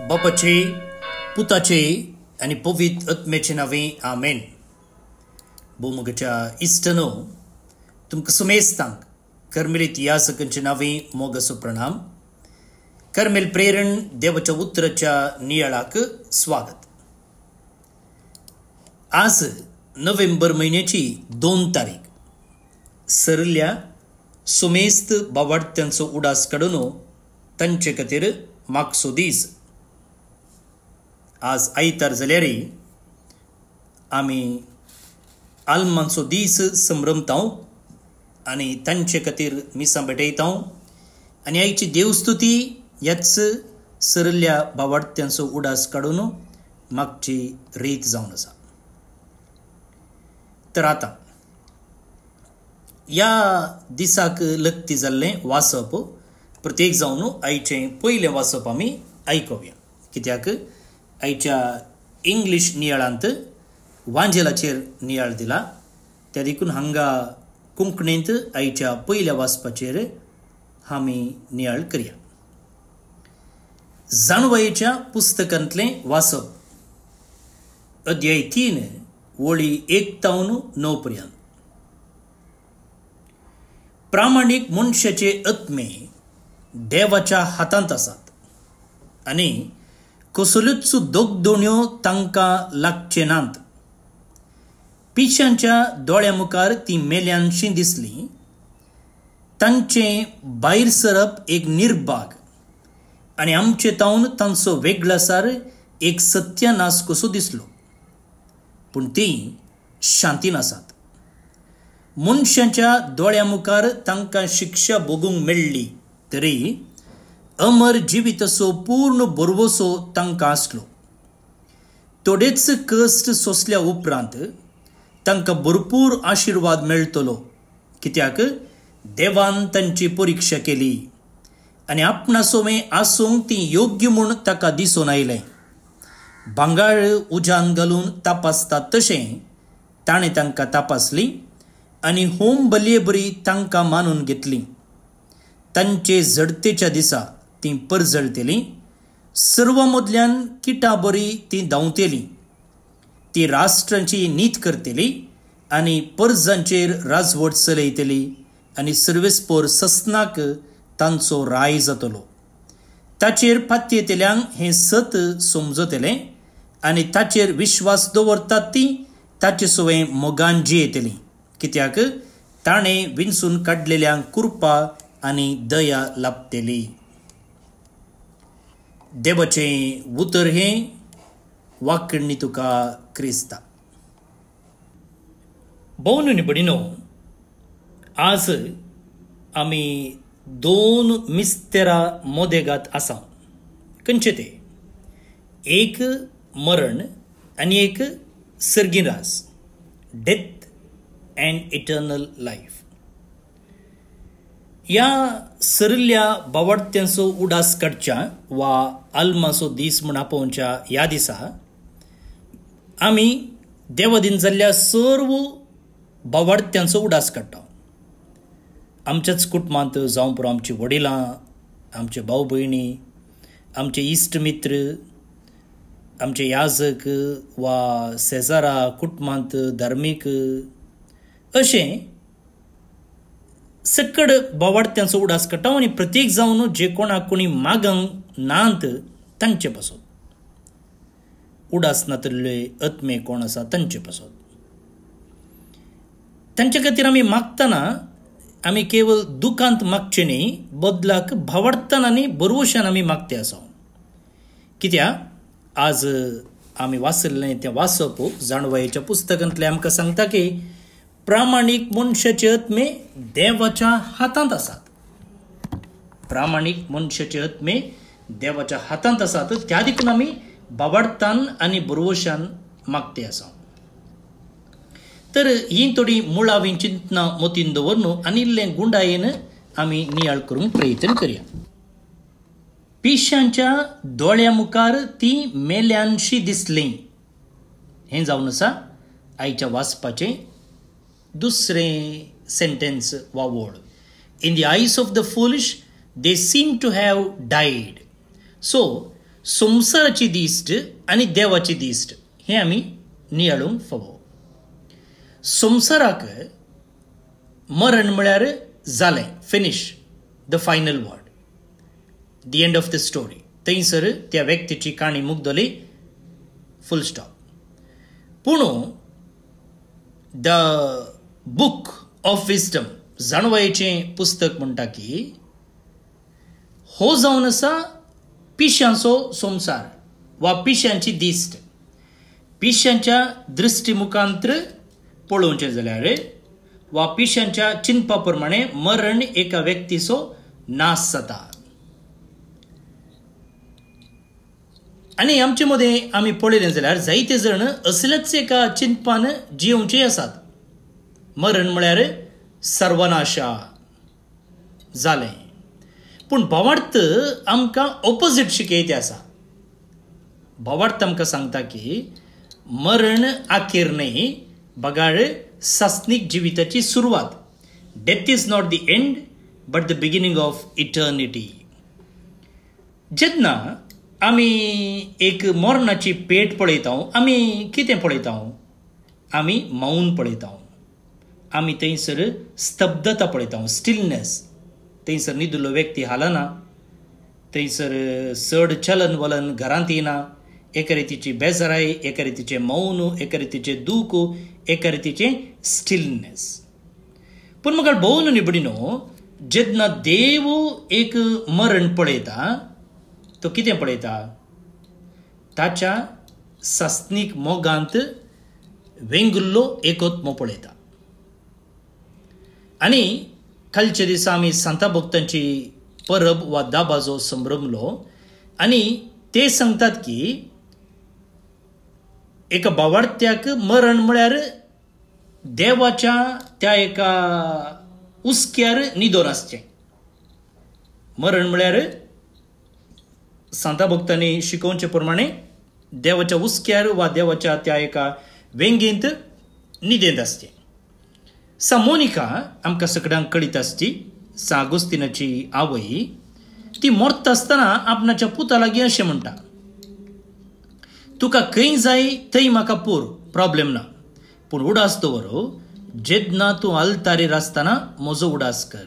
बापाचे पुताचे आणि पवित्र आत्म्याचे नावे आमेन. भूमुगाच्या इष्टनो तुमकां सुमेस्तांक कर्मेलीत याजकांचे नावे मोगसो प्रणाम. कर्मेल प्रेरण देवाच्या उतराच्या नियाळाक स्वागत. आज नोव्हेंबर महिन्याची 2 तारीख सरल्या सुमेस्त बावार्थ्यांचो उडास काडून तांचे खातीर मागचो दीस. आज आयतार जाल्यार आमी आल्मांचो दीस संभ्रमतांव आनी तांचे खातीर मिसां भेटयतांव आनी आयची देवस्तुती ह्याच सरल्या बावार्थ्यांचो उडास काडून मागची रीत जावन आसा. तर आतां ह्या दिसाक लक्ती जाल्लें वाचप प्रत्येक जावन आयचें पयलें वाचप आमी आयकुया. कित्याक आयच्या इंग्लीश नियाळांत वांजेलाचेर नियाळ दिला, त्या देखून हांगा कोंकणींत आयच्या पयल्या वाचपाचेर आमी नियाळ करया. जाणवायेच्या पुस्तकांतलें वाचप, अध्याय 3 वळी 1 तावन 9 पर्यंत. प्रामाणीक मनशाचे आत्मे देवाच्या हातांत आसात आनी कसल्योच दोगदोण्यो तांकां लागचे नात. पिशांच्या दोळ्या मुखार ती मेल्यांशी दिसली, तांचें भायर सरप एक निर्भाग आनी आमचे तावन तांचो वेगळासार एक सत्यानाश कसो दिसलो. पूण ती शांतीन आसात. मनशांच्या दोळ्या मुखार तांकां शिक्षा भोगूंक मेळ्ळी तरी अमर जिविताचो पूर्ण बरवसो तांकां आसलो. थोडेच कश्ट सोंसल्या उपरांत तांकां भरपूर आशिर्वाद मेळटलो, कित्याक देवान तांची परिक्षा केली आनी आपणासोमें आसूंक ती योग्य म्हूण ताका दिसून आयलें. भांगार उज्यान घालून तापासतात तशें ताणें तांकां तापासली आनी होम बलये बरी तांकां मानून घेतली. तांचे जडतेच्या दिसा ती परजळतेली, सर्व मदल्यान किटां बरी ती धांवतेली. ती राष्ट्रांची नीत करतेली आनी परजांचेर राजवट चलयतली आनी सर्वेस्पोर ससनाक तांचो राय जातलो. ताचेर फात्येतल्यांक हें सत समजतलें आनी ताचेर विश्वास दवरतात ती ताचे सवय मोगान जियेतली, कित्याक ताणें विंचून काडलेल्यांक कृपा आनी दया लाभतेली. देवाचें उतर हें वाकडणी तुका क्रिस्ता. भोवन निबडिनो, आज आमी 2 मिस्तेरां मोदेगात आसा. खंयचे ते? एक मरण आनी एक सर्गिरास, डेथ अँड इटर्नल लायफ. ह्या सरल्या बावार्थ्यांचो उडास काडच्या वा आल्माचो दीस म्हण आपोवच्या ह्या दिसा आमी देवादीन जाल्ल्या सर्व बावार्थ्यांचो उडास काडटा. आमच्याच कुटुंबांत जावं पुरो आमची वडिलां, आमचे भाव भयणी, आमचे इश्ट मित्र, आमचे याजक वा शेजारा कुटुंबांत धार्मीक, अशें सकड बावार्थ्यांचो उडास काडटा आनी प्रत्येक जावन जे कोणाक कोणी मागंक नात तांचे पासत, उडास नातल्ले आत्मे कोण आसा तांचे पासत. तांचे खातीर आमी मागतना आमी केवळ दुखांत मागचे न्ही, बदलाक भावार्थान आनी बरवशान आमी मागते आसा. कित्याक आज आमी वाचलें तें वाचप जाणवायेच्या पुस्तकांतलें आमकां सांगता की प्रामाणीक मनशाचे आत्मे देवाच्या हातांत आसात. प्रामाणीक मनशाचे आत्मे देवाच्या हातांत आसात. त्या देखून आमी बावार्थान आनी बरवशान मागते आसा. तर ही थोडी मुळावी चिंतनां मतीन दवरून आनिल्लें गुंडायेन आमी नियाळ करूंक प्रयत्न करया. पिशांच्या दोळ्या मुखार ती मेल्यांशी दिसली, हें जावन आसा आयच्या वाचपाचें दुसरें सेंटेन्स वा word. In the eyes of the foolish, they seem to have died. So, संसाराची दिश्ट आनी देवाची दिश्ट हे आमी नियाळूंक फावो. संसाराक मरण म्हळ्यार जालें, finish, the final word, the end of the story. थंयसर त्या व्यक्तीची काणी मुगदली, फुल स्टॉप. पूण द बूक ऑफ विजडम, जाणवायेचें पुस्तक म्हणटा की हो जावन आसा पिश्यांचो संसार वा पिश्यांची दिश्ट. पिश्यांच्या दृश्टिमुखांतर पळोवचें जाल्यार वा पिश्यांच्या चिंतपा प्रमाणे मरण एका व्यक्तीचो नाश जाता. आनी आमचे मदें आमी पळयलें जाल्यार जायते जण असलेच एका चिंतपान जिवचे आसात. मरण म्हळ्यार सर्वनाशा जालें. पूण भावार्थ आमकां ऑपोजीट शिकयते आसा. भावार्थ आमकां सांगता की मरण आखेर न्हय, बगाड सासनीक जिविताची सुरवात. Death is not the end but the beginning of eternity. जेन्ना आमी एक मरणाची पेट पळयता, आमी कितें पळयता? आमी मौन पळयता. आमी थंयसर स्तब्धता पळयता, स्टिलनेस. थंयसर न्हिदुल्लो व्यक्ती हालना, थंयसर चड चलन वलन घरांत येना. एका रितीची बेजाराय, एका रितीचें मौन, एका रितीचें दूख, एका रितीचें स्टिलनेस. पूण म्हाका भोवन निबडिनो, जेन्ना देव एक मरण पळयता, तो कितें पळयता? ताच्या सासनीक मोगांत वेंगुल्लो एकोत्मो पळयता. आनी कालचे दिसा आमी सांता भक्तांची परब वा दाबाजो संभ्रमलो आनी ते सांगतात की एका भावार्थ्याक मरण म्हळ्यार देवाच्या त्या एका उस्क्यार न्हिदोन आसचें. मरण म्हळ्यार सांता भक्तांनी शिकोवचे प्रमाणे देवाच्या उस्क्यार वा देवाच्या त्या एका वेंगेंत न्हिदेंत आसचें. सा मोनिका आमकां सगळ्यांक कळीत आसची, सा अगोस्तिनाची आवय, ती मरता आसतना आपणाच्या पुता लागीं अशें म्हणटा, तुका खंय जाय थंय म्हाका पूर, प्रॉब्लेम ना, पूण उडास दवर, जेन्ना तूं आल्तारीर आसतना म्हजो उडास कर.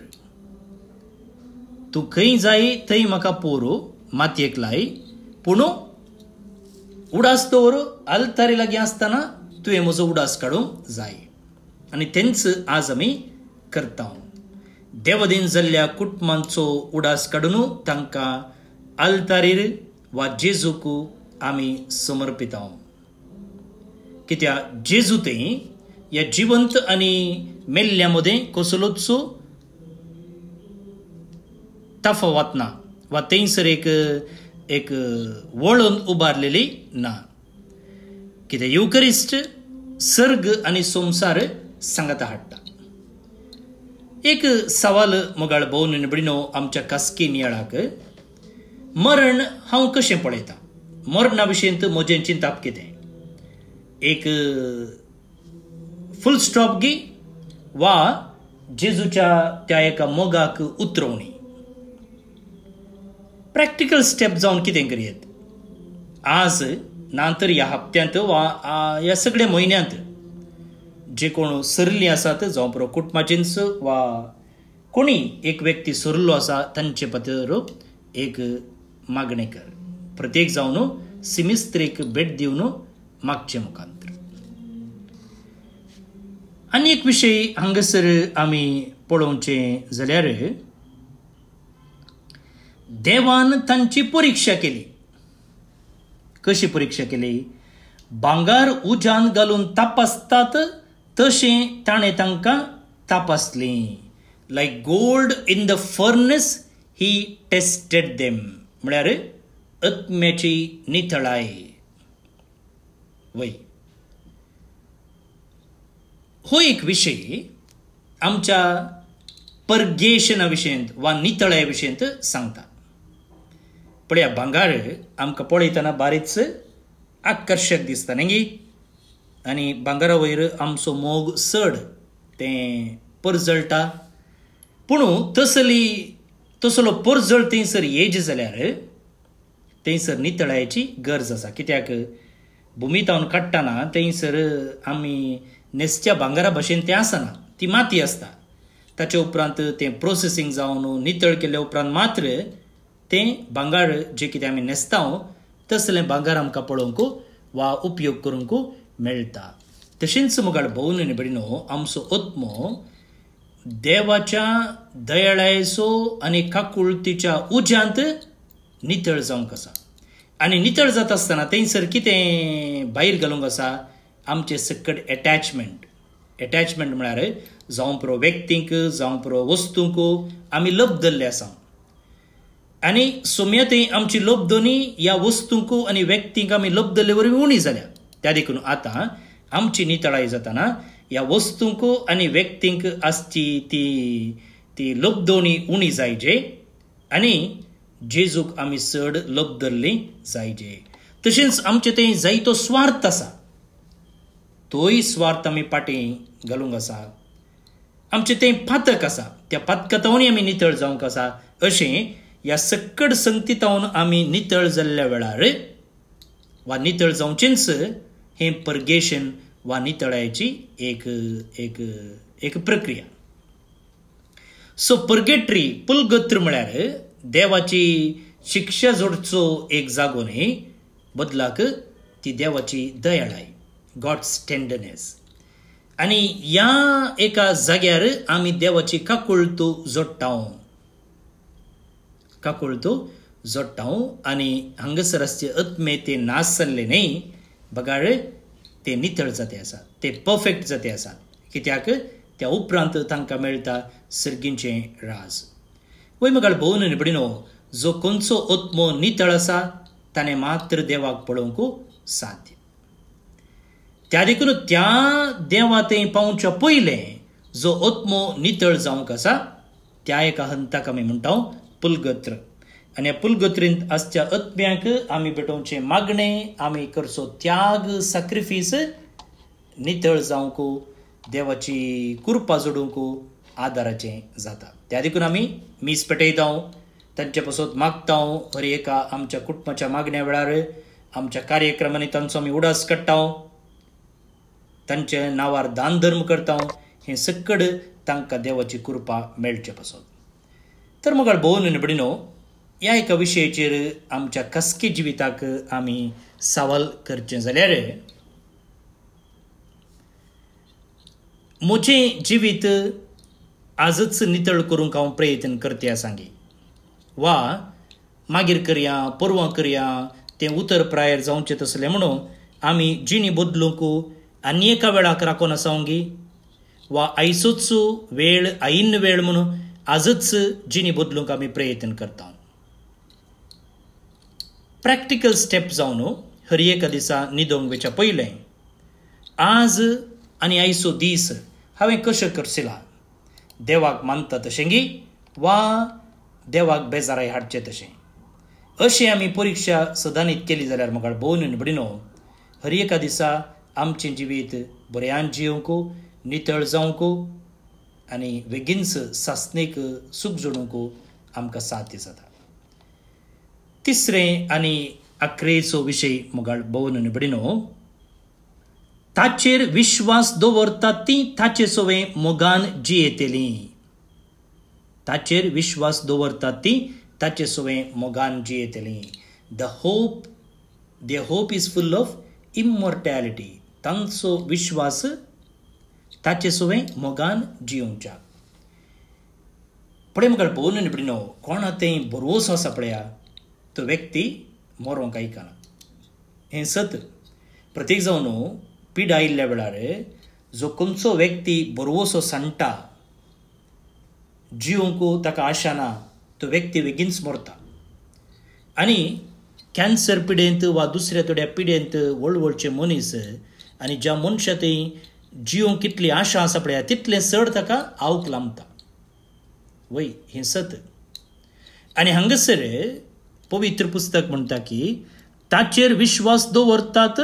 तूं खंय जाय थंय म्हाका पूर, मातयेक लाय, पूण उडास दवर, आल्तारी लागीं आसतना तुवें म्हजो उडास काडूंक जाय. आनी तेंच आज आमी करता. देवदेन जाल्ल्या कुटुंबांचो उडास काडून तांकां आल्तारीर वा जेजूक आमी समर्पिता. कित्याक जेजू तें ह्या जिवंत आनी मेल्ल्या मदें कसलोच तफावत ना वा थंयसर एक वळून उबारलेली ना. कित्याक युकरिस्ट सर्ग आनी संसार सांगता हाडटा. एक सवाल मोगाळ भोवन निबडिनो आमच्या खासगी नियाळाक, मरण हांव कशें पळयता? मरणा विशयींत म्हजें चिंतप कितें? एक फुल स्टॉप गी वा जेजूच्या त्या एका मोगाक उतरवणी? प्रॅक्टिकल स्टेप जावन कितें करियेत? आज नांतर ह्या हप्त्यांत वा ह्या सगळ्या म्हयन्यांत जे कोण सरली आसात, जावं पुरो कुटुंबाचेंच वा कोणी एक व्यक्ती सरलो आसा, तांचे पतर एक मागणें कर. प्रत्येक जावन सिमिस्त्रेक भेट दिवन मागचे मुखांतर. आनी एक विशय हांगासर आमी पळोवचें जाल्यार देवान तांची परिक्षा केली. कशी परिक्षा केली? भांगार उज्यान घालून तापासतात तशें ताणें तांकां तापासलें. Like gold in the furnace he tested them. म्हळ्यार आत्म्याची नितळाय. वय हो एक विशय आमच्या पर्गेशना विशयंत वा नितळ्या विशयंत सांगता. पळया, भांगार आमकां पळयतना बारीच आकर्शक दिसता न्ही, आनी भांगारा वयर आमचो मोग चड तें परजळटा. पूण तसलो परजळ थंयसर येज जाल्यार थंयसर नितळायची गरज आसा. कित्याक भुमीतावन काडटना थंयसर आमी नेस्त्या भांगरा भशेन तें आसना, ती माती आसता. ताचे उपरांत तें प्रोसेसींग जावन नितळ केल्या उपरांत मात्र तें भांगर जें कितें आमी न्हेसतांव तसलें भांगर आमकां पळोवंक वा उपयोग करूंक मेळटा. तशेंच मुगाळ भोवन आनी भयणीनो, आमचो आत्मो देवाच्या दयाळायेचो आनी काकुळतीच्या उज्यांत नितळ जावंक आसा. आनी नितळ जाता आसतना थंयसर कितें भायर घालूंक आसा? आमचे सकट एटॅचमेंट म्हळ्यार जावं पुरो व्यक्तींक जावं पुरो वस्तूंक आमी लब धरले आसा. आनी सोम्यातय आमची लब दोनी ह्या वस्तूंक आनी व्यक्तींक आमी लब धरले वरवीं उणी जाल्या. त्या देखून आतां आमची नितळाय जाताना ह्या वस्तूंक आनी व्यक्तींक आसची ती लब दोनी उणी जायजे आनी जेजूक आमी चड लब धरली जायजे. तशेंच आमचे थंय जायतो स्वार्थ आसा, तोय स्वार्थ आमी फाटीं घालूंक आसा. आमचे थंय पातक आसा, त्या पातकातावनी आमी नितळ जावंक आसा. अशें ह्या सकट संगतीतावन आमी नितळ जाल्ल्या वेळार वा नितळ जावचेंच हें पर्गेशन वा नितळायची एक प्रक्रिया. सो पर्गेटरी पुलगत्र म्हळ्यार देवाची शिक्षा जोडचो एक जागो न्ही, बदलाक ती देवाची दयाळाय, गॉड्स टेंडरनेस. आनी ह्या एका जाग्यार आमी देवाची काकुळतो जोडटाव आनी हांगासर आसचे आत्मे ते नास जाल्ले न्ही, बगाळ ते नितळ जाते आसा, ते परफेक्ट जाते आसा. कित्याक त्या उपरांत तांकां मेळटा सर्गींचें राज. वय मुगाळ भोवन आनी भयणीनो, जो खंयचो आत्मो नितळ आसा ताणें मात्र देवाक पळोवंक साध्य. त्या देखून त्या देवा थंय पावच्या पयलें जो आत्मो नितळ जावंक आसा त्या एका हंताक आमी म्हणटा पुलगत्र. आनी ह्या पुलगत्रींत आसच्या आत्म्याक आमी भेटोवचें मागणें, आमी करचो त्याग, सॅक्रिफीस नितळ जावंक, देवाची कृपा जोडूंक आदाराचें जाता. त्या देखून आमी मीस पेटयता, तांचे पासून मागता. हर एका आमच्या कुटुंबाच्या मागण्या वेळार आमच्या कार्यक्रमांनी तांचो आमी उडास काडटा, तांच्या नांवार दान धर्म करता. हें सकड तांकां देवाची कृपा मेळचे पासून. तर मुगाळ भोवन आनी भयणीनो, ह्या एका विशयाचेर आमच्या खासगी जिविताक आमी सवाल करचें जाल्यार म्हजें जिवीत आजच नितळ करूंक हांव प्रयत्न करते सांगे, वा मागीर करया, परवां करया, तें उतर प्रायर जावचें तसलें म्हणून आमी जिणी बदलूंक आनी एका वेळाक राखून आसांगी, वा आयचोच वेळ आईन वेळ म्हणून आजच जिणी बदलूंक आमी प्रयत्न करता. प्रॅक्टिकल स्टेप जावन हर एका दिसा न्हिदोंक वेच्या पयलें आज आनी आयचो दीस हांवें कशें करशिला, देवाक मानता तशेंगी वा देवाक बेजाराय हाडचें तशें, अशें आमी परिक्षा सदांच केली जाल्यार म्हाका भोवन आनी भयणीनो, हर एका दिसा आमचें जिवीत बऱ्यान जियोंक, नितळ जावंक आनी बेगीनच सासणेक सूख जोडूंक आमकां साध्य जाता. तिसरें आनी अकरेचो विशय मुगाळ भोवन आनी भयणीनो, ताचेर विश्वास दवरता ती ताचे सोवें मोगान जियेतलीं. ताचेर विश्वास दवरता ती ताचे सोवें मोगान जियेतलीं. The hope is full of immortality. तांचो विश्वास ताचे सोवें मोगान जियोंच्या. पळय मुखार भोवन आनी भयणीनो, कोणा थंय भरवोसो आसा पळया, तो व्यक्ती मरोंक आयकना. हें सत. प्रत्येक जावन पीड आयिल्ल्या वेळार जो खंयचो व्यक्ती बरवोसो सांडटा, जियोंक ताका आशा ना, तो व्यक्ती बेगीनच मरता. आनी कॅन्सर पिडेंत वा दुसऱ्या थोड्या पिडेंत व्हडचे मनीस आनी ज्या मनशा थंय जियोंक कितली आशा आसा पळया, तितलें चड ताका आवक लांबता. वय, हें सत. आनी हांगासर पवित्र पुस्तक म्हणटा की ताचेर विश्वास दवरतात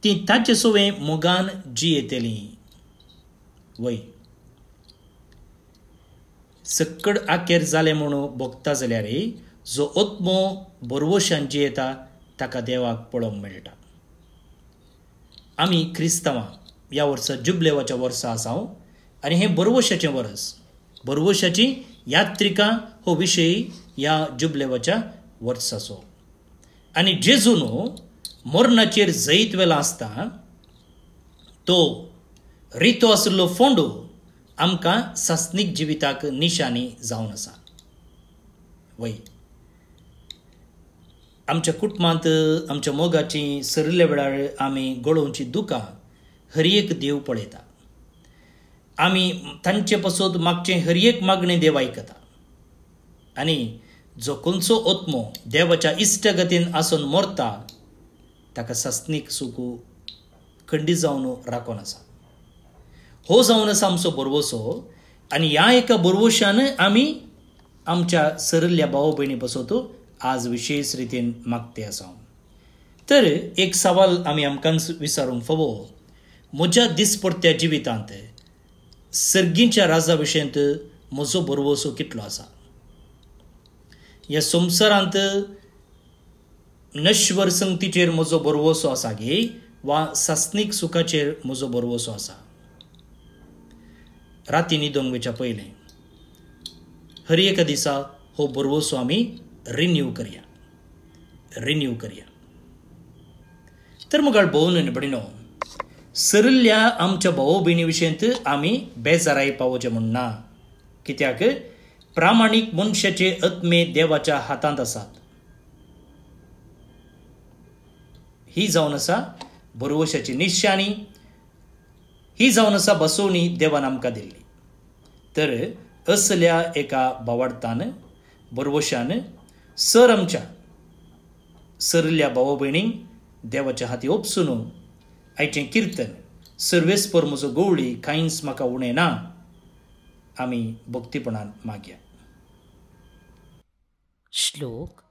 ती ताचे सोवें मोगान जियेतलीं. वय, सकड आखेर जालें म्हणून भोगता जाल्यार जो ओत्मो बरवशान जियेता ताका देवाक पळोवंक मेळटा. आमी क्रिस्तांवां ह्या वर्सा जुबलेवाच्या वर्सा आसा आनी हें बरवशाचें वर्स. बरवशाची यात्रिका हो विशय ह्या जुबलेवाच्या वर्साचो. आनी जेजू न्हू मरणाचेर जैत वेला आसता तो रितो आशिल्लो फोंडू आमकां सासनीक जिविताक निशाणी जावन आसा. वय आमच्या कुटुंबांत आमच्या मोगाची सरिल्ल्या वेळार आमी गळोवची दुकां हर एक देव पळयता. आमी तांचे पासून मागचें हर एक मागणें देव आयकता. आनी जो खंयचो ओत्मो देवाच्या इश्टगतीन आसून मरता ताका सासनीक सुकू खंडीत जावन राखून आसा. हो जावन आसा आमचो बरवसो. आनी ह्या एका बरवशान आमी आमच्या सरिल्ल्या भाव भयणी पासून आज विशेष रितीन मागते आसा. तर एक सवाल आमी आमकांच विचारूंक फावो. म्हज्या दिसपडत्या जिवितांत सर्गीच्या राजा विशयंत म्हजो बरवसो कितलो आसा? ह्या संवसारांत नश्वर संगतीचेर म्हजो बरवसो आसा गे वा सासनीक सुखाचेर म्हजो बरवसो आसा? राती न्हिदोंक वयच्या पयलें हर एका दिसा हो बरवसो आमी रिन्यू करया. तर मुगाळ भोवन बडिनो सरिल्ल्या आमच्या भाव भयणी विशयंत आमी बेजाराय पावोवचें म्हणना. कित्याक प्रामाणीक मनशाचे आत्मे देवाच्या हातांत आसात. ही जावन आसा बरवशाची निशाणी. ही जावन आसा बसोवणी देवान आमकां दिल्ली. तर असल्या एका भावार्थान बरवशान आमच्या सरिल्ल्या भाव भयणींक देवाच्या हाती ओपसून आयचें कीर्तन सर्वेस्पर म्हजो गवळी कांयच म्हाका उणें ना आमी भक्तीपणान मागया. श्लोक.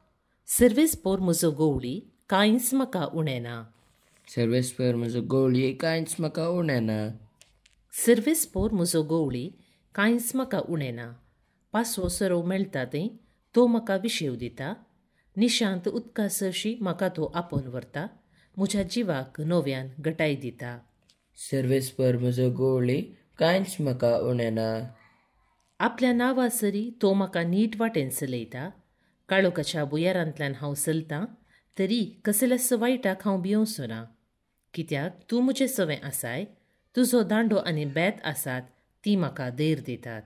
सर्वेस्पर म्हजो गवळी कांयच म्हाका उणें ना. सर्वेस्पर म्हजो गवळी कांयच म्हाका उणें ना. सर्वेस्पर म्हजो गवळी कांयच म्हाका उणें ना. पासवो सरो मेळटा तें तो म्हाका विशेव दिता. निशांत उदका सरशी म्हाका तो आपोवन व्हरता. म्हज्या जिवाक नव्यान घटाय दिता. सर्वेस्पर म्हजो गवळी कांयच म्हाका उणें ना. आपल्या नांवा सरी तो म्हाका नीट वाटेन चलयता. काळोखाच्या बुयारांतल्यान हांव चलतां तरी कसल्याच वायटाक हांव भियोंचो ना. कित्याक तूं म्हजें सवें आसाय. तुजो दांडो आनी बेत आसात ती म्हाका धैर्य दितात.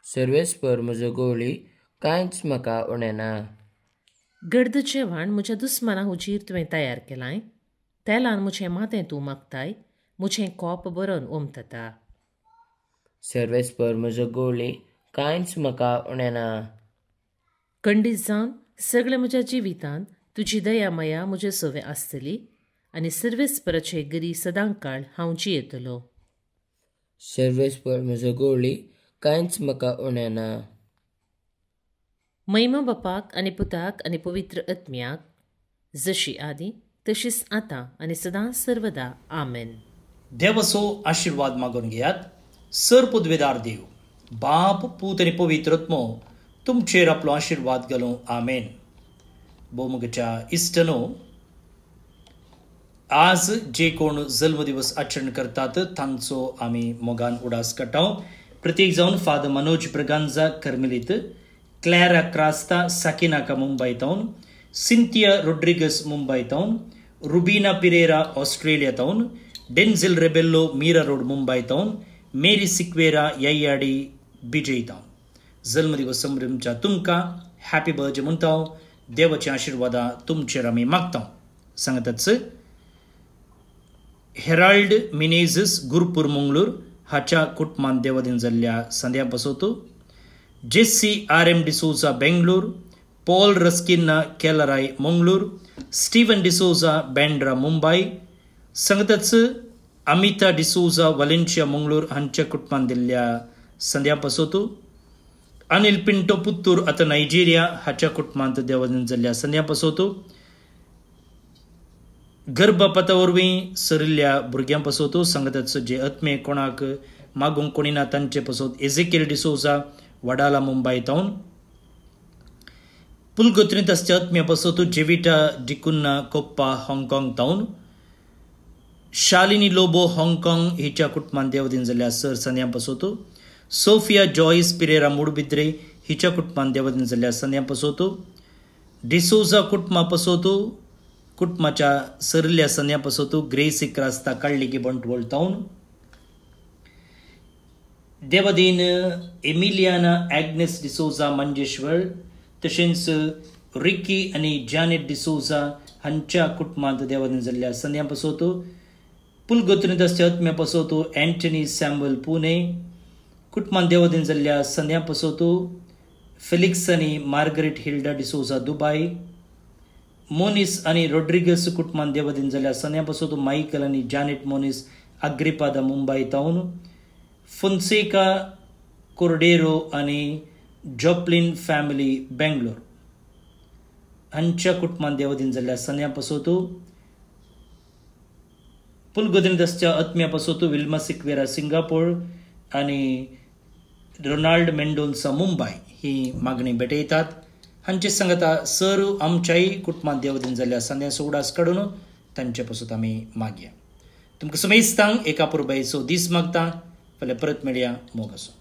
सर्वेस्पर म्हजो गवळी कांयच म्हाका उणें ना. गर्द जेवण म्हज्या दुस्माना हुजीर तुवें तयार केलाय. तेलान म्हजें मातें तूं मागताय. म्हजें कोप बरोवन ओमतता. सर्वेस्पर म्हजो गवळी कांयच म्हाका उणें ना. खंडीत जावन सगळ्या म्हज्या जिवितांत तुजी दया मया म्हजे सवें आसतली आनी सर्वेस्पराचे गरी सदांकाळ हांव जियेतलो. सर्वेस्पर म्हजो गवळी कांयच म्हाका उणें ना. महिमा बापाक आनी पुताक आनी पवित्र आत्म्याक जशी आदी तशीच आतां आनी सदां सर्वदा आमेन. देवाचो आशिर्वाद मागून घेयात. सर पदवेदार देव बाप पूत आनी पवित्र आत्मो तुमचेर आपलो आशिर्वाद घालूं. आमेन. भोवमुगच्या इश्टनो, आज जे कोण जल्मदिवस आचरण करतात तांचो आमी मोगान उडास काडटाव. प्रत्येक जावन फादर मनोज ब्रगांजा कर्मेलीत, क्लॅरा क्रास्ता साकिनाका मुंबय टावन, सिंथिया रोड्रिगस मुंबय टावन, रुबीना पिरेरा ऑस्ट्रेलिया टावन, Denzil Rebello Mira road Mumbai टावन, मेरी सिक्वेरा यायाडी बिजय टावन. जल्मदिवस संभ्रमच्या तुमकां हॅपी बर्थडे म्हणटा. देवाची आशिर्वादा तुमचेर आमी मागता. सांगताच हेराल्ड मिनेझस गुरपूर मंगळूर हाच्या कुटुंबान देवादीन जाल्ल्या संध्या पासोतो, Jessie R M. D'Souza Bengaluru, Paul रस्किन्ना केलाराय मंगळूर, स्टीवन डिसोजा बँड्रा मुंबय. सांगताच अमिता डिसोजा वालेन्शिया मंगळूर हांच्या कुटुंबान दिल्ल्या संध्या पासोतो, अनिल पिंटो पुत्तूर आता नायजेरिया हाच्या कुटुंबांत देवादीन जाल्ल्या संध्या पासोतो, गर्भपाता वरवीं सरिल्ल्या भुरग्यां पासोतो. सांगताच जे आत्मे कोणाक मागूंक कोणी ना तांचे पासोत एझेकिएल डिसोजा वडाला मुंबय टावन, पुलगोत्रींत आत्म्या पसोतू जेविटा डिकुन्ना कोप्पा हाँगकाँग तावन शालिनी लोबो हाँगकाँग हिच्या कुटुंबान देवदीन जाल्ल्या सर संध्या पसोतू सोफिया जॉयस पिरेरा मुडबिद्रे हिच्या कुटुंबान देवदीन जाल्ल्या संध्या पसोतू डिसोजा कुटुंबा पसोतू कुटुंबाच्या सरल्या संध्या पसोतू ग्रेस इक्रास्ता काळ्ळिगी बंटवळ तावन देवदीन एमिलियाना ॲग्नेस डिसोजा मंजेश्वर तशेंच रिकी आनी जॅनेट डिसोजा हांच्या कुटुंबांत देवदीन जाल्ल्या संध्या पसोतू पुलगोत्रींत आत्म्या पसोतू अँटनी सॅम्युएल पुणे कुटुंबान देवदीन जाल्ल्या संध्या पसोतू फेलिक्स आनी मार्गरेट हिल्डा डिसोजा दुबाय मोनिस आनी रॉड्रिगस कुटुंबान देवदीन जाल्ल्या संध्या पसोतू मायकल आनी जॅनेट मोनिस अग्रिपादा मुंबय तावन फोन्सेका कोर्डेरो आनी जॉप्लिन फॅमिली बेंगलोर हांच्या कुटुंबान देवदीन जाल्ल्या संध्या पसोतू पुलगोत्रींत आत्म्या पसोतू विल्मा सिक्वेरा सिंगापोर आनी रोनाल्ड मेंडोन्सा मुंबय ही मागणी भेटयतात. हांचे सांगता सर आमच्याय कुटुंबात देवदीन जाल्ल्या संध्या सोडास काडून तांचे पासून आमी मागया. तुमकां समेस्तांक एका पुरबायचो दीस मागता. फाल्यां परत मेळया. मोग आसूं.